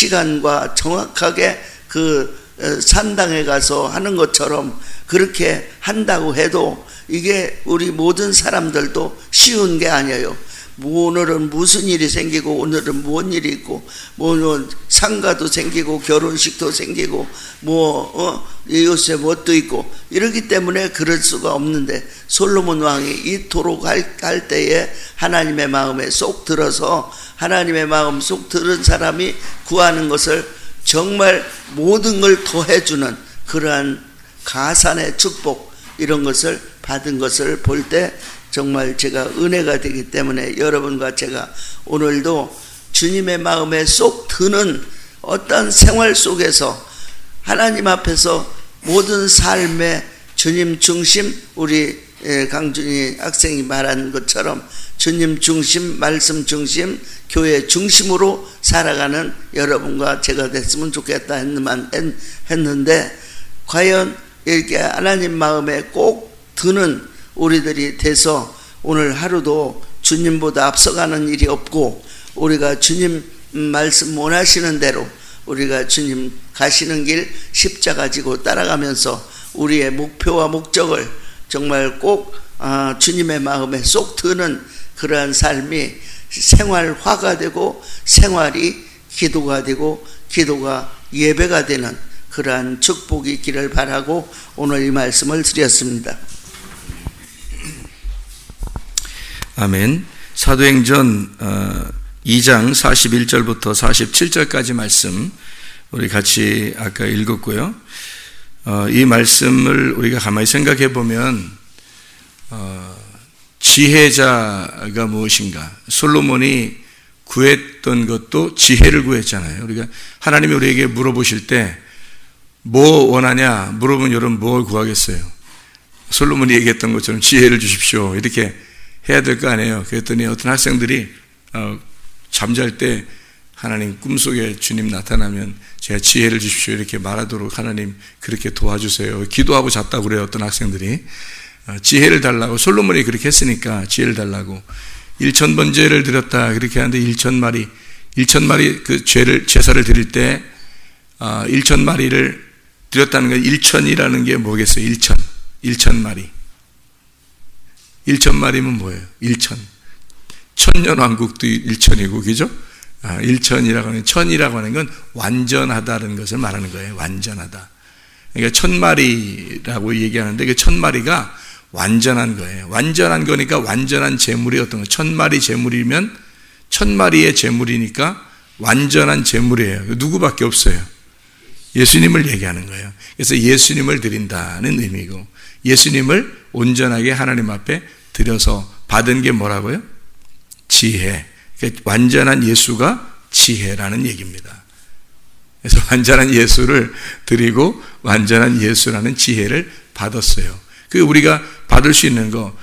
시간과 정확하게 그 산당에 가서 하는 것처럼 그렇게 한다고 해도 이게 우리 모든 사람들도 쉬운 게 아니에요. 오늘은 무슨 일이 생기고 오늘은 무슨 일이 있고 뭐 상가도 생기고 결혼식도 생기고 요새 뭣도 있고 이러기 때문에 그럴 수가 없는데 솔로몬 왕이 이토록 할 때에 하나님의 마음에 쏙 들어서 하나님의 마음 쏙 들은 사람이 구하는 것을 정말 모든 걸 더해주는 그러한 가산의 축복 이런 것을 받은 것을 볼 때 정말 제가 은혜가 되기 때문에 여러분과 제가 오늘도 주님의 마음에 쏙 드는 어떤 생활 속에서 하나님 앞에서 모든 삶의 주님 중심, 우리 강준희 학생이 말한 것처럼 주님 중심, 말씀 중심, 교회 중심으로 살아가는 여러분과 제가 됐으면 좋겠다 했는데 과연 이렇게 하나님 마음에 꼭 드는 우리들이 돼서 오늘 하루도 주님보다 앞서가는 일이 없고 우리가 주님 말씀 원하시는 대로 우리가 주님 가시는 길 십자가 지고 따라가면서 우리의 목표와 목적을 정말 꼭 주님의 마음에 쏙 드는 그러한 삶이 생활화가 되고 생활이 기도가 되고 기도가 예배가 되는 그러한 축복이 있기를 바라고 오늘 이 말씀을 드렸습니다. 아멘. 사도행전 2장 41절부터 47절까지 말씀 우리 같이 아까 읽었고요. 이 말씀을 우리가 가만히 생각해 보면 지혜자가 무엇인가? 솔로몬이 구했던 것도 지혜를 구했잖아요. 우리가 하나님이 우리에게 물어보실 때 뭐 원하냐 물어보면 여러분 뭘 구하겠어요? 솔로몬이 얘기했던 것처럼 지혜를 주십시오 이렇게 해야 될 거 아니에요. 그랬더니 어떤 학생들이 잠잘 때 하나님 꿈속에 주님 나타나면 제가 지혜를 주십시오 이렇게 말하도록 하나님 그렇게 도와주세요. 기도하고 잤다고 그래요. 어떤 학생들이 지혜를 달라고 솔로몬이 그렇게 했으니까 지혜를 달라고 1000번제를 드렸다 그렇게 하는데 1000마리 그 제사를 드릴 때 1000마리를 드렸다는 건 1000이라는 게 뭐겠어요? 1000마리 1000마리면 뭐예요? 1000 천년왕국도 1000이고 그죠? 1000이라고 하는 1000이라고 하는 건 완전하다는 것을 말하는 거예요. 완전하다. 그러니까 1000마리라고 얘기하는데 그 1000마리가 완전한 거예요. 완전한 거니까 완전한 제물이 어떤 거 1000마리 제물이면 1000마리의 제물이니까 완전한 제물이에요. 누구밖에 없어요. 예수님을 얘기하는 거예요. 그래서 예수님을 드린다는 의미고 예수님을 온전하게 하나님 앞에 드려서 받은 게 뭐라고요? 지혜. 그러니까 완전한 예수가 지혜라는 얘기입니다. 그래서 완전한 예수를 드리고 완전한 예수라는 지혜를 받았어요. 그 우리가 받을 수 있는 거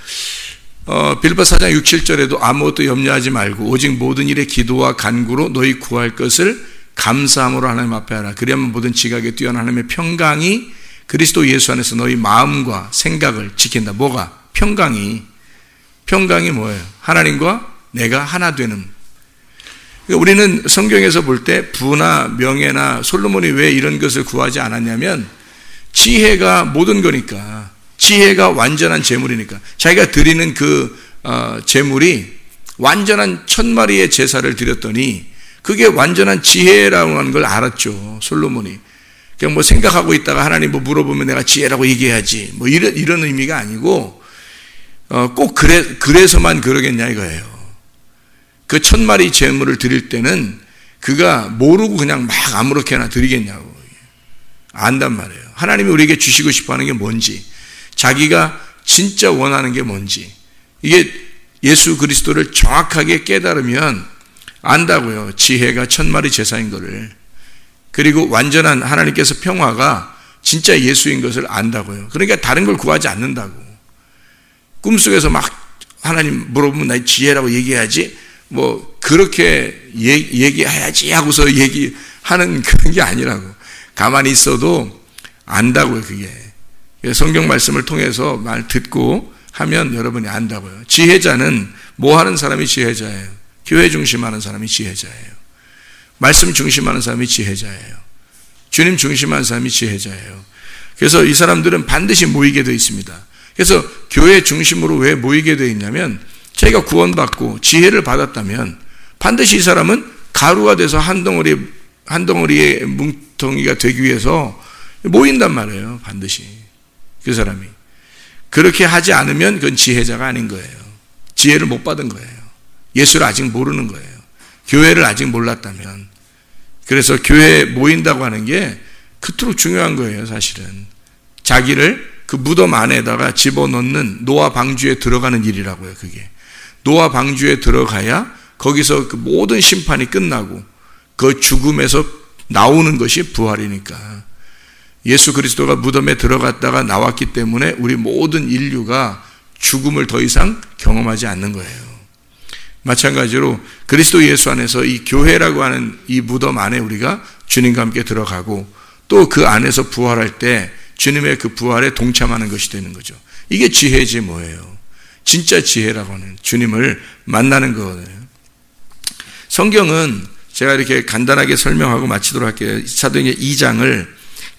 빌립보 4장 6, 7절에도 아무것도 염려하지 말고 오직 모든 일에 기도와 간구로 너희 구할 것을 감사함으로 하나님 앞에 하라. 그리하면 모든 지각에 뛰어난 하나님의 평강이 그리스도 예수 안에서 너희 마음과 생각을 지킨다. 뭐가? 평강이 뭐예요? 하나님과 내가 하나 되는. 그러니까 우리는 성경에서 볼 때 부나 명예나 솔로몬이 왜 이런 것을 구하지 않았냐면 지혜가 모든 거니까 지혜가 완전한 제물이니까 자기가 드리는 그 제물이 완전한 1000마리의 제사를 드렸더니 그게 완전한 지혜라고 하는 걸 알았죠. 솔로몬이. 그냥 뭐 생각하고 있다가 하나님 뭐 물어보면 내가 지혜라고 얘기해야지. 뭐 이런 의미가 아니고, 꼭 그래서만 그러겠냐 이거예요. 그 1000마리 제물을 드릴 때는 그가 모르고 그냥 막 아무렇게나 드리겠냐고. 안단 말이에요. 하나님이 우리에게 주시고 싶어 하는 게 뭔지, 자기가 진짜 원하는 게 뭔지, 이게 예수 그리스도를 정확하게 깨달으면 안다고요. 지혜가 1000마리 제사인 것을. 그리고 완전한 하나님께서 평화가 진짜 예수인 것을 안다고요. 그러니까 다른 걸 구하지 않는다고. 꿈속에서 막 하나님 물어보면 나 지혜라고 얘기해야지 뭐 그렇게 얘기해야지 하고서 얘기하는 그런 게 아니라고. 가만히 있어도 안다고요. 그게 성경 말씀을 통해서 말 듣고 하면 여러분이 안다고요. 지혜자는 뭐 하는 사람이 지혜자예요? 교회 중심하는 사람이 지혜자예요. 말씀 중심하는 사람이 지혜자예요. 주님 중심하는 사람이 지혜자예요. 그래서 이 사람들은 반드시 모이게 되어 있습니다. 그래서 교회 중심으로 왜 모이게 되어 있냐면 자기가 구원받고 지혜를 받았다면 반드시 이 사람은 가루가 돼서 한 덩어리의 뭉텅이가 되기 위해서 모인단 말이에요. 반드시 그 사람이. 그렇게 하지 않으면 그건 지혜자가 아닌 거예요. 지혜를 못 받은 거예요. 예수를 아직 모르는 거예요. 교회를 아직 몰랐다면. 그래서 교회에 모인다고 하는 게 그토록 중요한 거예요. 사실은 자기를 그 무덤 안에다가 집어넣는 노아 방주에 들어가는 일이라고요. 그게 노아 방주에 들어가야 거기서 그 모든 심판이 끝나고 그 죽음에서 나오는 것이 부활이니까. 예수 그리스도가 무덤에 들어갔다가 나왔기 때문에 우리 모든 인류가 죽음을 더 이상 경험하지 않는 거예요. 마찬가지로 그리스도 예수 안에서 이 교회라고 하는 이 무덤 안에 우리가 주님과 함께 들어가고 또 그 안에서 부활할 때 주님의 그 부활에 동참하는 것이 되는 거죠. 이게 지혜지 뭐예요. 진짜 지혜라고 하는 주님을 만나는 거거든요. 성경은 제가 이렇게 간단하게 설명하고 마치도록 할게요. 사도행전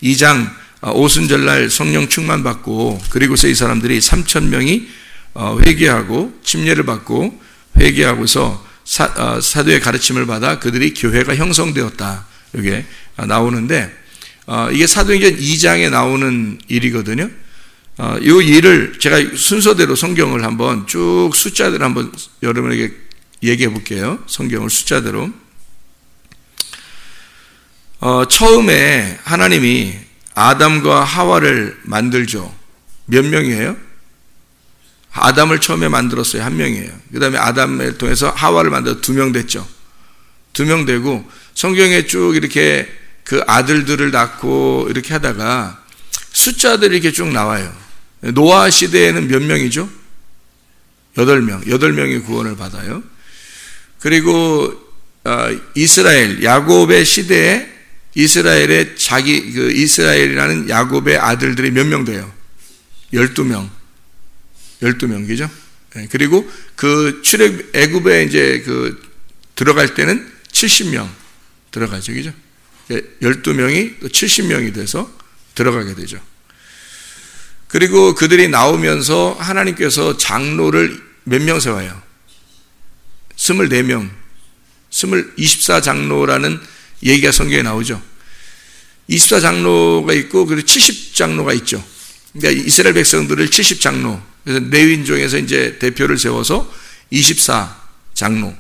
2장 오순절날 성령 충만 받고 그리고서 이 사람들이 3,000명이 회개하고 침례를 받고 회개하고서 사도의 가르침을 받아 그들이 교회가 형성되었다. 이게 나오는데 이게 사도행전 2장에 나오는 일이거든요. 이 일을 제가 순서대로 성경을 한번 쭉 숫자대로 한번 여러분에게 얘기해 볼게요. 성경을 숫자대로. 처음에 하나님이 아담과 하와를 만들죠. 몇 명이에요? 아담을 처음에 만들었어요. 1명이에요. 그 다음에 아담을 통해서 하와를 만들어 2명 됐죠. 2명 되고 성경에 쭉 이렇게 그 아들들을 낳고 이렇게 하다가 숫자들이 이렇게 쭉 나와요. 노아 시대에는 몇 명이죠? 8명. 8명이 구원을 받아요. 그리고 이스라엘, 야곱의 시대에 이스라엘의 이스라엘이라는 야곱의 아들들이 몇 명 돼요? 12명. 12명이죠. 그리고 그 애굽에 이제 들어갈 때는 70명 들어가죠. 그죠? 12명이 또 70명이 돼서 들어가게 되죠. 그리고 그들이 나오면서 하나님께서 장로를 몇 명 세워요? 24명. 24장로라는 얘기가 성경에 나오죠. 24장로가 있고 그리고 70장로가 있죠. 그러니까 이스라엘 백성들을 70장로. 그래서 레위인종에서 이제 대표를 세워서 24장로.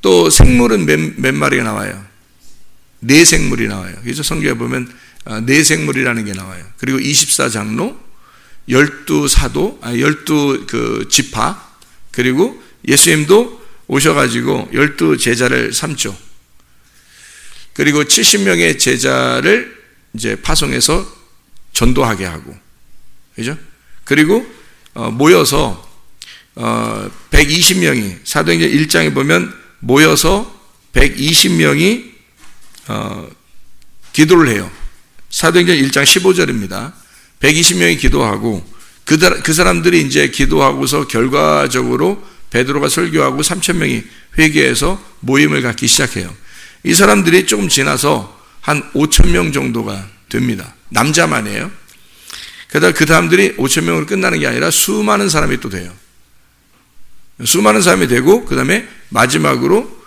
또 생물은 몇 마리가 나와요? 4생물이 나와요. 그래서 성경에 보면 4생물이라는 게 나와요. 그리고 24장로, 12사도, 12지파, 그리고 예수님도 오셔가지고 12제자를 삼죠. 그리고 70명의 제자를 이제 파송해서 전도하게 하고, 그죠? 그리고 모여서 120명이 사도행전 1장에 보면 모여서 120명이 기도를 해요. 사도행전 1장 15절입니다. 120명이 기도하고 그 사람들이 이제 기도하고서 결과적으로 베드로가 설교하고 3,000명이 회개해서 모임을 갖기 시작해요. 이 사람들이 조금 지나서 한 5,000명 정도가 됩니다. 남자만이에요. 게다가 그 사람들이 5,000명으로 끝나는 게 아니라 수많은 사람이 또 돼요. 수많은 사람이 되고 그 다음에 마지막으로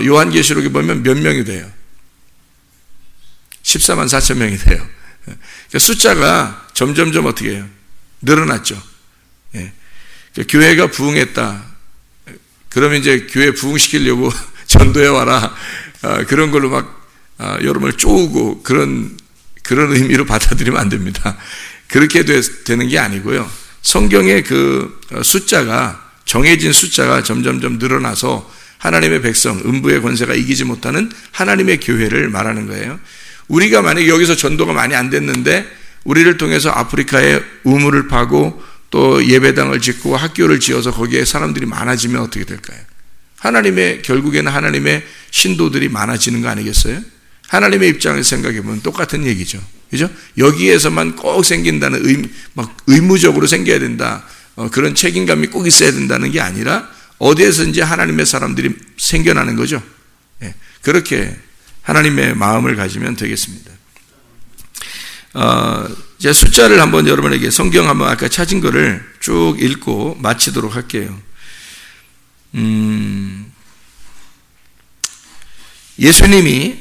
요한계시록에 보면 몇 명이 돼요? 14만 4천 명이 돼요. 그러니까 숫자가 점점점 어떻게 해요? 늘어났죠. 예. 그러니까 교회가 부흥했다. 그러면 이제 교회 부흥시키려고 전도해 와라. 그런 걸로 막 여러분을 쪼우고 그런 의미로 받아들이면 안 됩니다. 그렇게 되는 게 아니고요. 성경의 그 숫자가 정해진 숫자가 점점점 늘어나서 하나님의 백성, 음부의 권세가 이기지 못하는 하나님의 교회를 말하는 거예요. 우리가 만약에 여기서 전도가 많이 안 됐는데 우리를 통해서 아프리카에 우물을 파고 또 예배당을 짓고 학교를 지어서 거기에 사람들이 많아지면 어떻게 될까요? 결국에는 하나님의 신도들이 많아지는 거 아니겠어요? 하나님의 입장에서 생각해 보면 똑같은 얘기죠. 그죠? 여기에서만 꼭 생긴다는 의무적으로 생겨야 된다. 그런 책임감이 꼭 있어야 된다는 게 아니라 어디에서든지 하나님의 사람들이 생겨나는 거죠. 예. 그렇게 하나님의 마음을 가지면 되겠습니다. 제 숫자를 한번 여러분에게 성경 한번 아까 찾은 거를 쭉 읽고 마치도록 할게요. 예수님이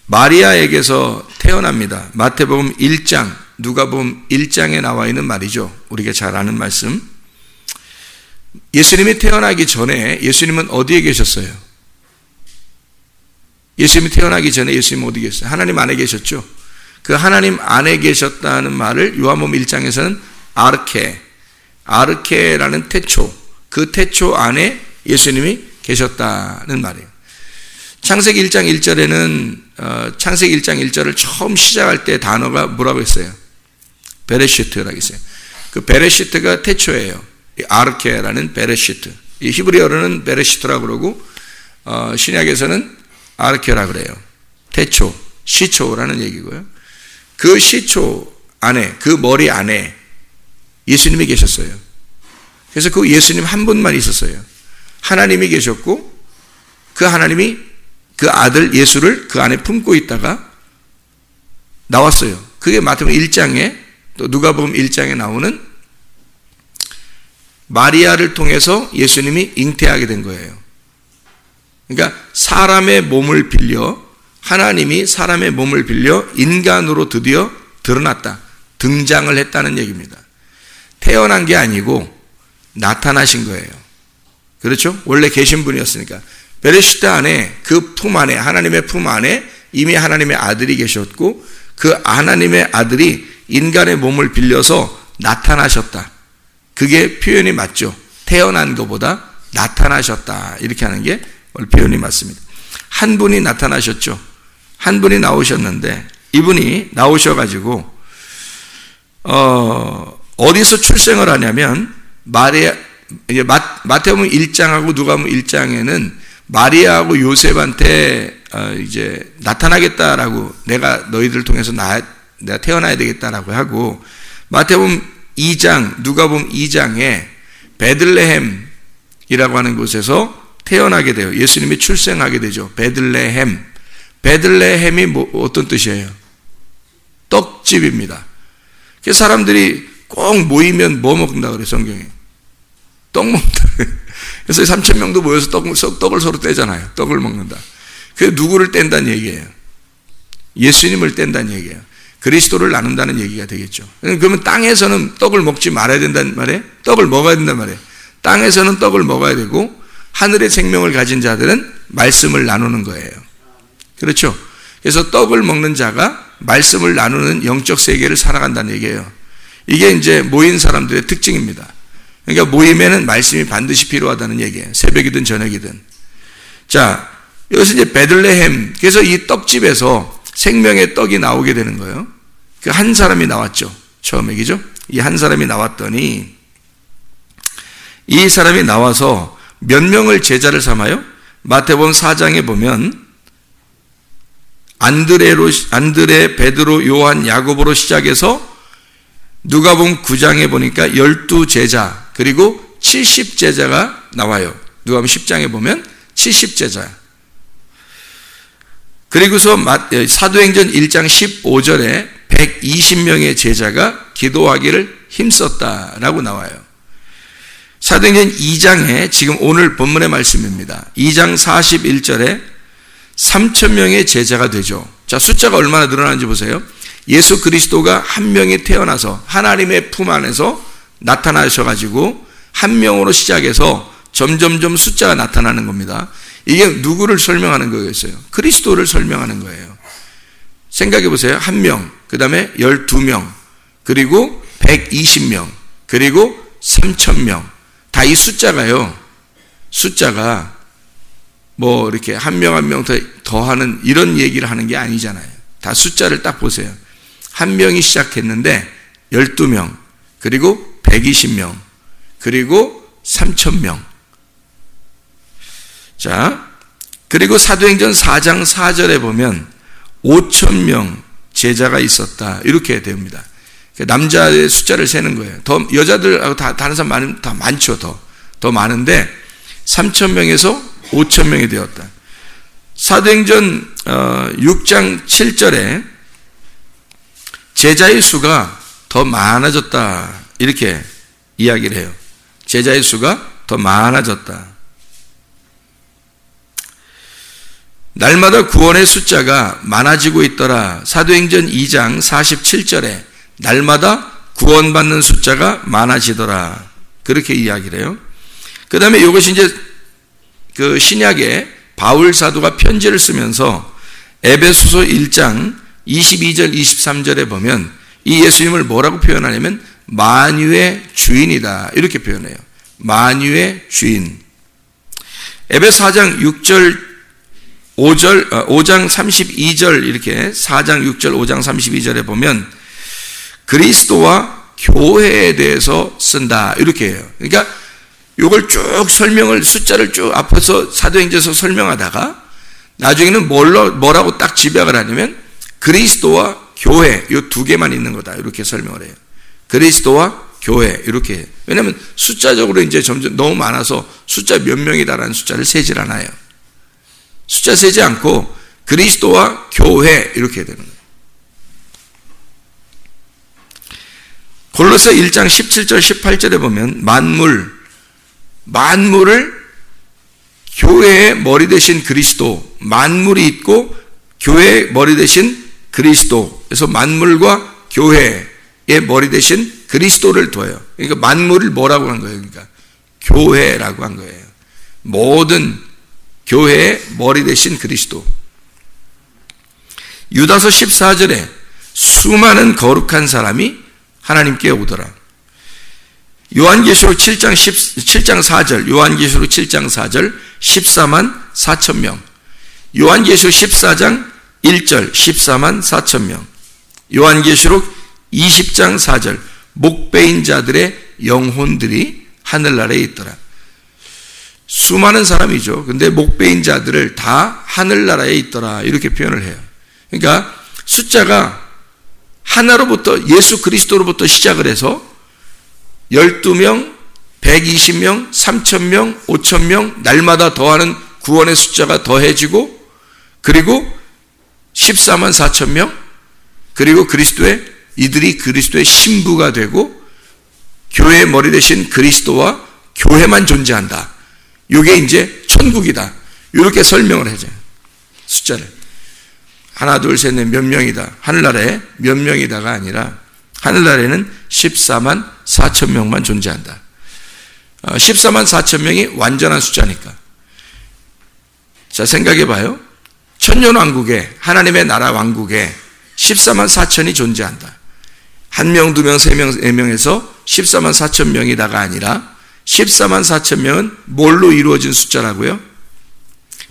마리아에게서 태어납니다. 마태복음 1장, 누가복음 1장에 나와 있는 말이죠. 우리가 잘 아는 말씀. 예수님이 태어나기 전에 예수님은 어디에 계셨어요? 예수님이 태어나기 전에 예수님은 어디 계셨어요? 하나님 안에 계셨죠. 그 하나님 안에 계셨다는 말을 요한복음 1장에서는 아르케라는 태초, 그 태초 안에 예수님이 계셨다는 말이에요. 창세기 1장 1절에는 창세기 1장 1절을 처음 시작할 때 단어가 뭐라고 했어요? 베레시트라고 했어요. 그 베레시트가 태초예요. 아르케라는 베레시트. 이 히브리어로는 베레시트라고 그러고 신약에서는 아르케라고 그래요. 태초, 시초라는 얘기고요. 그 시초 안에, 그 머리 안에 예수님이 계셨어요. 그래서 그 예수님 한 분만 있었어요. 하나님이 계셨고 그 하나님이 그 아들 예수를 그 안에 품고 있다가 나왔어요. 그게 마태복음 1장에 또 누가복음 1장에 나오는 마리아를 통해서 예수님이 잉태하게 된 거예요. 그러니까 사람의 몸을 빌려, 하나님이 사람의 몸을 빌려 인간으로 드디어 드러났다, 등장을 했다는 얘기입니다. 태어난 게 아니고 나타나신 거예요. 그렇죠? 원래 계신 분이었으니까. 베레시트 안에, 그 품 안에, 하나님의 품 안에 이미 하나님의 아들이 계셨고 그 하나님의 아들이 인간의 몸을 빌려서 나타나셨다. 그게 표현이 맞죠. 태어난 것보다 나타나셨다. 이렇게 하는 게 표현이 맞습니다. 한 분이 나타나셨죠. 한 분이 나오셨는데 이분이 나오셔가지고 어디서 출생을 하냐면 마태복음 1장하고 누가복음 1장에는 마리아하고 요셉한테 이제 나타나겠다라고, 내가 너희들을 통해서 내가 태어나야 되겠다라고 하고, 마태복음 2장, 누가복음 2장에 베들레헴이라고 하는 곳에서 태어나게 돼요. 예수님이 출생하게 되죠. 베들레헴. 베들레헴이 어떤 뜻이에요? 떡집입니다. 그래서 사람들이 꼭 모이면 뭐 먹는다 그래요, 성경에? 떡 먹는다. 그래서 3,000명도 모여서 떡을 서로 떼잖아요. 떡을 먹는다. 그게 누구를 뗀다는 얘기예요? 예수님을 뗀다는 얘기예요. 그리스도를 나눈다는 얘기가 되겠죠. 그러면 땅에서는 떡을 먹지 말아야 된다는 말이에요? 떡을 먹어야 된다는 말이에요. 땅에서는 떡을 먹어야 되고 하늘의 생명을 가진 자들은 말씀을 나누는 거예요. 그렇죠? 그래서 떡을 먹는 자가 말씀을 나누는 영적 세계를 살아간다는 얘기예요. 이게 이제 모인 사람들의 특징입니다. 그러니까 모임에는 말씀이 반드시 필요하다는 얘기예요. 새벽이든 저녁이든. 자, 여기서 이제 베들레헴. 그래서 이 떡집에서 생명의 떡이 나오게 되는 거예요. 그 한 사람이 나왔죠. 처음에, 그죠? 이 한 사람이 나왔더니 이 사람이 나와서 몇 명을 제자를 삼아요? 마태복음 4장에 보면 안드레, 베드로, 요한, 야고보로 시작해서 누가복음 9장에 보니까 12제자 그리고 70제자가 나와요. 누가복음 10장에 보면 70제자. 그리고서 사도행전 1장 15절에 120명의 제자가 기도하기를 힘썼다라고 나와요. 사도행전 2장에 지금 오늘 본문의 말씀입니다. 2장 41절에 3,000명의 제자가 되죠. 자, 숫자가 얼마나 늘어나는지 보세요. 예수 그리스도가 한 명이 태어나서 하나님의 품 안에서 나타나셔가지고 한 명으로 시작해서 점점점 숫자가 나타나는 겁니다. 이게 누구를 설명하는 거였어요? 그리스도를 설명하는 거예요. 생각해 보세요. 한 명, 그 다음에 12명, 그리고 120명, 그리고 3,000명. 다 이 숫자가요. 숫자가 뭐 이렇게 한 명 한 명 더 하는 이런 얘기를 하는 게 아니잖아요. 다 숫자를 딱 보세요. 한 명이 시작했는데 12명, 그리고 120명, 그리고 3,000명. 자, 그리고 사도행전 4장 4절에 보면 5,000명 제자가 있었다. 이렇게 됩니다. 남자의 숫자를 세는 거예요. 더 여자들하고 다른 사람 많으면 다 많죠. 더 많은데 3,000명에서 5,000명이 되었다. 사도행전 6장 7절에 제자의 수가 더 많아졌다 이렇게 이야기를 해요. 제자의 수가 더 많아졌다. 날마다 구원의 숫자가 많아지고 있더라. 사도행전 2장 47절에 날마다 구원받는 숫자가 많아지더라. 그렇게 이야기를 해요. 그 다음에 이것이 이제 그 신약에 바울 사도가 편지를 쓰면서 에베소서 1장 22절 23절에 보면 이 예수님을 뭐라고 표현하냐면 만유의 주인이다 이렇게 표현해요. 만유의 주인. 에베소 4장 6절 5장 32절 이렇게 4장 6절 5장 32절에 보면 그리스도와 교회에 대해서 쓴다 이렇게 해요. 그러니까 이걸 쭉 설명을 숫자를 쭉 앞에서 사도행전에서 설명하다가 나중에는 뭐라고 딱 집약을 하냐면 그리스도와 교회 이 두 개만 있는 거다 이렇게 설명을 해요. 그리스도와 교회 이렇게. 왜냐하면 숫자적으로 이제 점점 너무 많아서 숫자 몇 명이다라는 숫자를 세질 않아요. 숫자 세지 않고 그리스도와 교회 이렇게 되는 거예요. 골로새 1장 17절 18절에 보면 만물을 교회의 머리 되신 그리스도, 만물이 있고 교회의 머리 되신 그리스도. 그래서 만물과 교회의 머리 되신 그리스도를 둬요. 그러니까 만물을 뭐라고 한 거예요? 그러니까 교회라고 한 거예요. 모든 교회의 머리 되신 그리스도. 유다서 14절에 수많은 거룩한 사람이 하나님께 오더라. 요한계시록 7장 4절, 요한계시록 7장 4절 14만 4천 명. 요한계시록 14장 1절 14만 4천 명. 요한계시록 20장 4절 목배인 자들의 영혼들이 하늘나라에 있더라. 수많은 사람이죠. 근데 목배인 자들을 다 하늘나라에 있더라 이렇게 표현을 해요. 그러니까 숫자가 하나로부터 예수 그리스도로부터 시작을 해서 12명, 120명, 3,000명, 5,000명 날마다 더하는 구원의 숫자가 더해지고 그리고 14만 4천 명 그리고 이들이 그리스도의 신부가 되고 교회의 머리 되신 그리스도와 교회만 존재한다. 이게 이제 천국이다. 이렇게 설명을 해줘요. 숫자를. 하나, 둘, 셋, 넷 몇 명이다. 하늘나라에 몇 명이다가 아니라 하늘나라에는 14만 4천 명만 존재한다. 14만 4천 명이 완전한 숫자니까. 자, 생각해 봐요. 천년왕국에 하나님의 나라 왕국에 14만 4천이 존재한다. 한 명, 두 명, 세 명, 네 명에서 14만 4천 명이다가 아니라 14만 4천 명은 뭘로 이루어진 숫자라고요?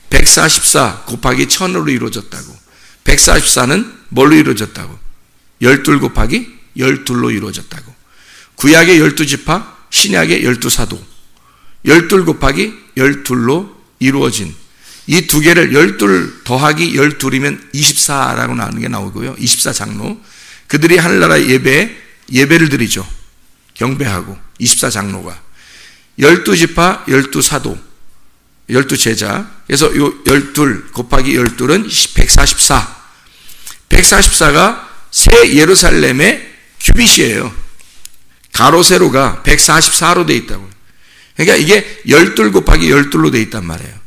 144 곱하기 1000으로 이루어졌다고. 144는 뭘로 이루어졌다고? 12 곱하기 12로 이루어졌다고. 구약의 12지파, 신약의 12사도. 12 곱하기 12로 이루어진 이 두 개를 12 더하기 12이면 24라고 나오는 게 나오고요. 24장로. 그들이 하늘나라 예배를 드리죠. 경배하고 24장로가. 12지파, 12사도, 12제자. 그래서 요 12 곱하기 12은 144. 144가 새 예루살렘의 큐빗이에요. 가로 세로가 144로 되어 있다고요. 그러니까 이게 12 곱하기 12로 되어 있단 말이에요.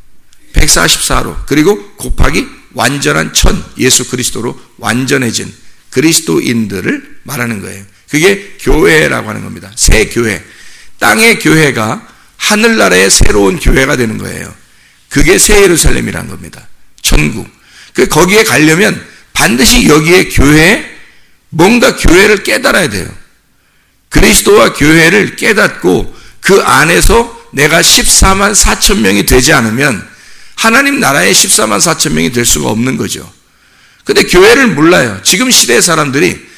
144로. 그리고 곱하기 완전한 예수 그리스도로 완전해진 그리스도인들을 말하는 거예요. 그게 교회라고 하는 겁니다. 새 교회. 땅의 교회가 하늘나라의 새로운 교회가 되는 거예요. 그게 새 예루살렘이라는 겁니다. 천국. 거기에 가려면 반드시 여기에 뭔가 교회를 깨달아야 돼요. 그리스도와 교회를 깨닫고 그 안에서 내가 14만 4천 명이 되지 않으면 하나님 나라의 14만 4천 명이 될 수가 없는 거죠. 근데 교회를 몰라요. 지금 시대의 사람들이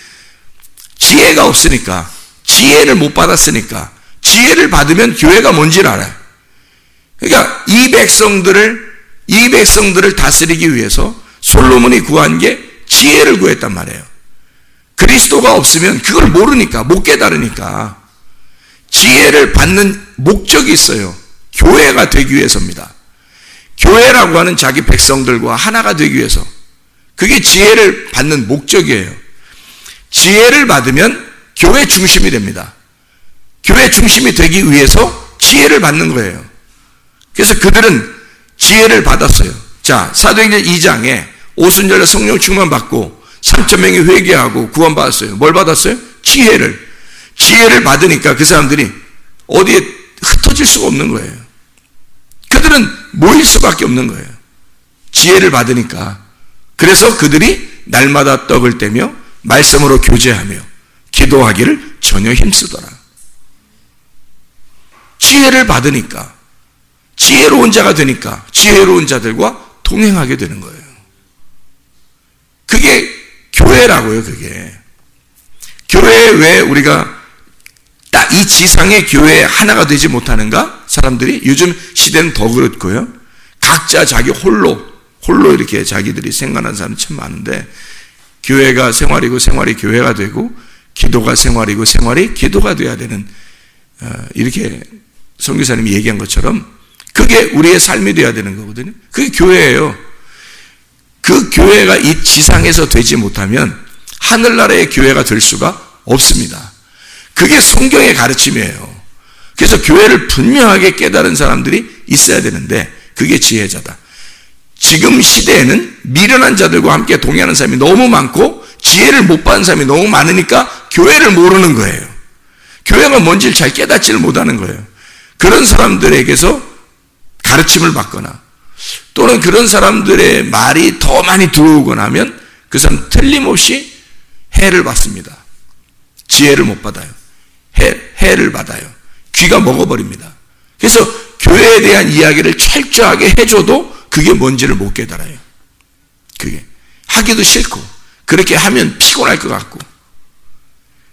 지혜가 없으니까, 지혜를 못 받았으니까, 지혜를 받으면 교회가 뭔지를 알아요. 그러니까 이 백성들을 다스리기 위해서 솔로몬이 구한 게 지혜를 구했단 말이에요. 그리스도가 없으면 그걸 모르니까, 못 깨달으니까. 지혜를 받는 목적이 있어요. 교회가 되기 위해서입니다. 교회라고 하는 자기 백성들과 하나가 되기 위해서, 그게 지혜를 받는 목적이에요. 지혜를 받으면 교회 중심이 됩니다. 교회 중심이 되기 위해서 지혜를 받는 거예요. 그래서 그들은 지혜를 받았어요. 자, 사도행전 2장에 오순절에 성령 충만 받고 3,000명이 회개하고 구원받았어요. 뭘 받았어요? 지혜를. 지혜를 받으니까 그 사람들이 어디에 흩어질 수가 없는 거예요. 그들은 모일 수밖에 없는 거예요. 지혜를 받으니까. 그래서 그들이 날마다 떡을 떼며 말씀으로 교제하며 기도하기를 전혀 힘쓰더라. 지혜를 받으니까, 지혜로운 자가 되니까 지혜로운 자들과 동행하게 되는 거예요. 그게 교회라고요. 그게 교회에 왜 우리가 딱 이 지상의 교회에 하나가 되지 못하는가? 사람들이 요즘 시대는 더 그렇고요. 각자 자기 홀로 이렇게 자기들이 생각하는 사람이 참 많은데, 교회가 생활이고 생활이 교회가 되고 기도가 생활이고 생활이 기도가 돼야 되는, 이렇게 선교사님이 얘기한 것처럼 그게 우리의 삶이 돼야 되는 거거든요. 그게 교회예요. 그 교회가 이 지상에서 되지 못하면 하늘나라의 교회가 될 수가 없습니다. 그게 성경의 가르침이에요. 그래서 교회를 분명하게 깨달은 사람들이 있어야 되는데, 그게 지혜자다. 지금 시대에는 미련한 자들과 함께 동의하는 사람이 너무 많고 지혜를 못 받은 사람이 너무 많으니까 교회를 모르는 거예요. 교회가 뭔지를 잘 깨닫지를 못하는 거예요. 그런 사람들에게서 가르침을 받거나 또는 그런 사람들의 말이 더 많이 들어오거나 하면 그 사람 틀림없이 해를 받습니다. 지혜를 못 받아요. 해를 받아요. 귀가 먹어버립니다. 그래서 교회에 대한 이야기를 철저하게 해줘도 그게 뭔지를 못 깨달아요. 그게 하기도 싫고, 그렇게 하면 피곤할 것 같고,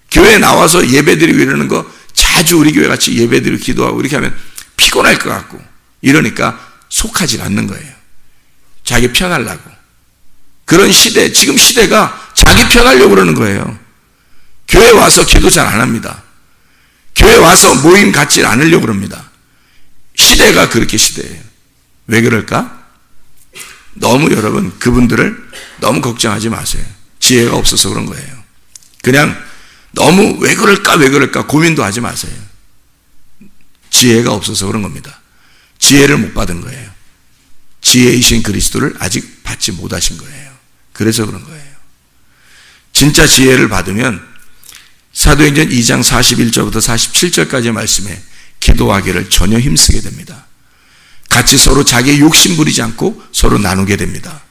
교회에 나와서 예배드리고 이러는 거 자주 우리 교회 같이 예배드리고 기도하고 이렇게 하면 피곤할 것 같고, 이러니까 속하지 않는 거예요. 자기 편하려고. 그런 시대, 지금 시대가 자기 편하려고 그러는 거예요. 교회 와서 기도 잘 안 합니다. 교회 와서 모임 갖지 않으려고 그럽니다. 시대가 그렇게 시대예요. 왜 그럴까? 너무 여러분, 그분들을 너무 걱정하지 마세요. 지혜가 없어서 그런 거예요. 그냥 너무 왜 그럴까 고민도 하지 마세요. 지혜가 없어서 그런 겁니다. 지혜를 못 받은 거예요. 지혜이신 그리스도를 아직 받지 못하신 거예요. 그래서 그런 거예요. 진짜 지혜를 받으면 사도행전 2장 41절부터 47절까지의 말씀에 기도하기를 전혀 힘쓰게 됩니다. 같이 서로 자기의 욕심 부리지 않고 서로 나누게 됩니다.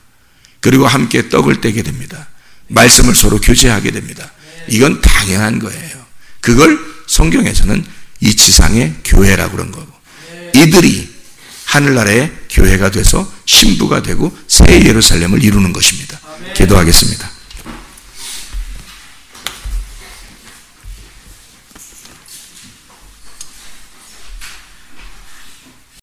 그리고 함께 떡을 떼게 됩니다. 말씀을 서로 교제하게 됩니다. 이건 당연한 거예요. 그걸 성경에서는 이 지상의 교회라고 그런 거고, 이들이 하늘나라의 교회가 돼서 신부가 되고 새 예루살렘을 이루는 것입니다. 기도하겠습니다.